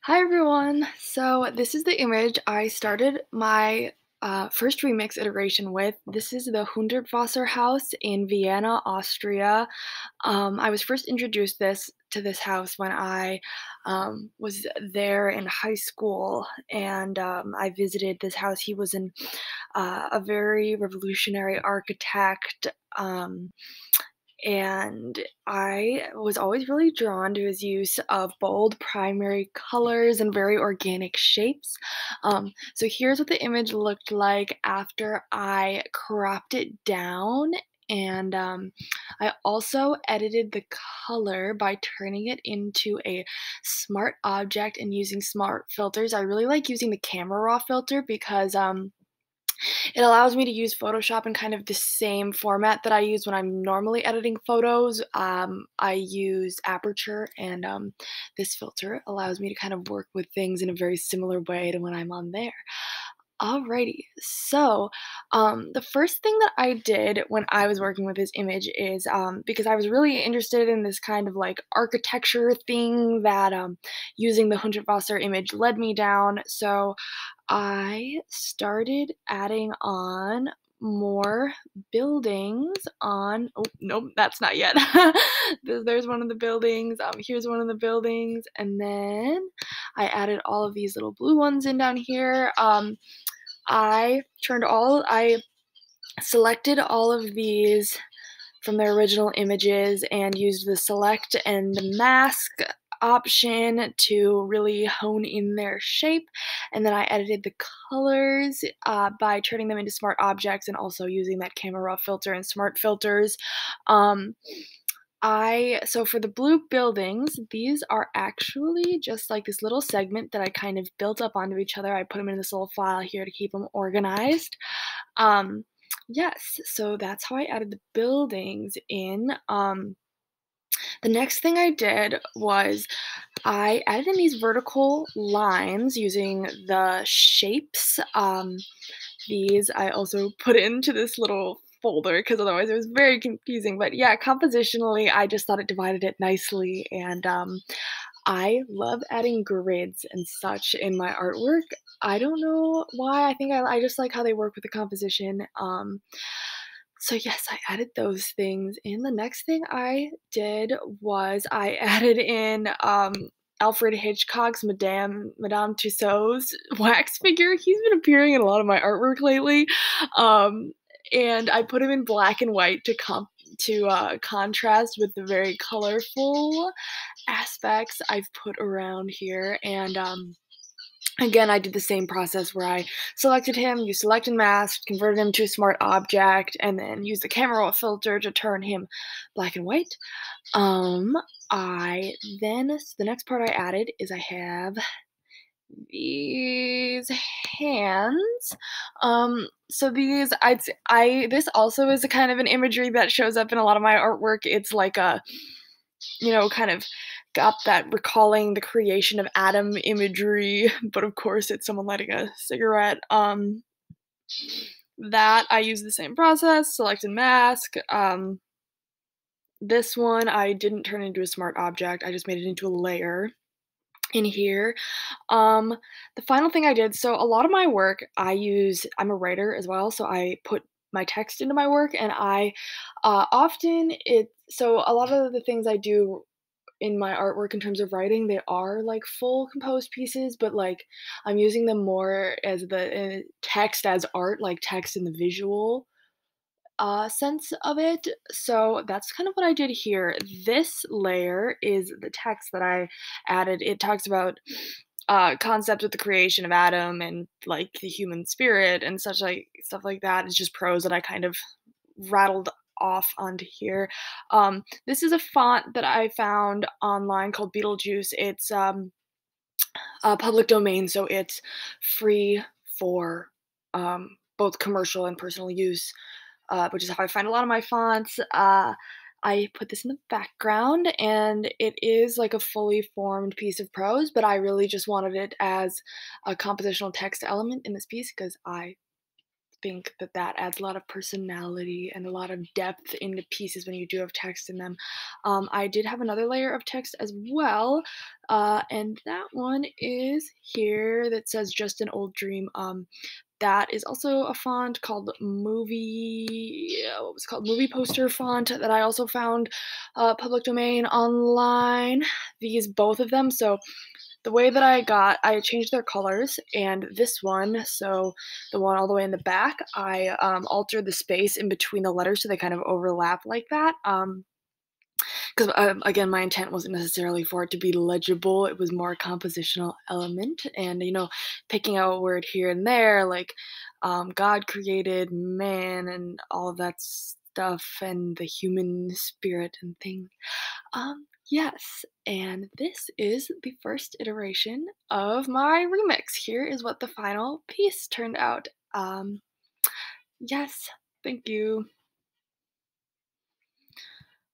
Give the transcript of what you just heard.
Hi everyone! So this is the image I started my first remix iteration with. This is the Hundertwasser House in Vienna, Austria. I was first introduced to this house when I was there in high school, and I visited this house. He was a very revolutionary architect. And I was always really drawn to his use of bold primary colors and very organic shapes. So here's what the image looked like after I cropped it down. And I also edited the color by turning it into a smart object and using smart filters. I really like using the camera raw filter because it allows me to use Photoshop in kind of the same format that I use when I'm normally editing photos. I use Aperture, and this filter allows me to kind of work with things in a very similar way to when I'm on there. Alrighty, so the first thing that I did when I was working with this image is because I was really interested in this kind of like architecture thing that using the Hundertwasser image led me down. So I started adding on more buildings on oh, nope, that's not yet. There's one of the buildings, here's one of the buildings, and then I added all of these little blue ones in down here. I selected all of these from their original images and used the select and the mask option to really hone in their shape. And then I edited the colors by turning them into smart objects and also using that camera raw filter and smart filters. Um, so for the blue buildings, these are actually just like this little segment that I kind of built up onto each other. I put them in this little file here to keep them organized. Um, yes, so that's how I added the buildings in. The next thing I did was I added in these vertical lines using the shapes. These I also put into this little folder because otherwise it was very confusing. But yeah, compositionally, I just thought it divided it nicely, and I love adding grids and such in my artwork. I don't know why. I just like how they work with the composition. So yes, I added those things in. The next thing I did was I added in Alfred Hitchcock's Madame Tussauds wax figure. He's been appearing in a lot of my artwork lately, um, and I put him in black and white to contrast with the very colorful aspects I've put around here. And again, I did the same process where I selected him, used select and mask, converted him to a smart object, and then used the camera raw filter to turn him black and white. Um, the next part I added is I have these hands. So these I'd s I this also is a kind of an imagery that shows up in a lot of my artwork. It's like a kind of got that recalling the creation of Adam imagery, but of course it's someone lighting a cigarette. That I use the same process, select and mask. This one I didn't turn into a smart object, I just made it into a layer in here. Um, the final thing I did, so a lot of my work I'm a writer as well, so I put my text into my work, and I often it so a lot of the things I do in my artwork in terms of writing, they are like full composed pieces, but like I'm using them more as the text as art, like text in the visual sense of it. So that's kind of what I did here. This layer is the text that I added. It talks about concept of the creation of Adam and like the human spirit and such like stuff like that. It's just prose that I kind of rattled off onto here. This is a font that I found online called Beetlejuice. It's public domain, so it's free for both commercial and personal use, which is how I find a lot of my fonts. I put this in the background, and it is like a fully formed piece of prose, but I really just wanted it as a compositional text element in this piece because I think that that adds a lot of personality and a lot of depth into pieces when you do have text in them. I did have another layer of text as well, and that one is here that says "Just an Old Dream." That is also a font called what was it called? Movie Poster font that I also found, public domain online. These both of them. So the way that I changed their colors, and this one, so the one all the way in the back, I, altered the space in between the letters so they kind of overlap like that, 'cause, again, my intent wasn't necessarily for it to be legible, it was more a compositional element, and, picking out a word here and there, like, God created man and all of that stuff, and the human spirit and things. Yes, and this is the first iteration of my remix. Here is what the final piece turned out. Yes, thank you.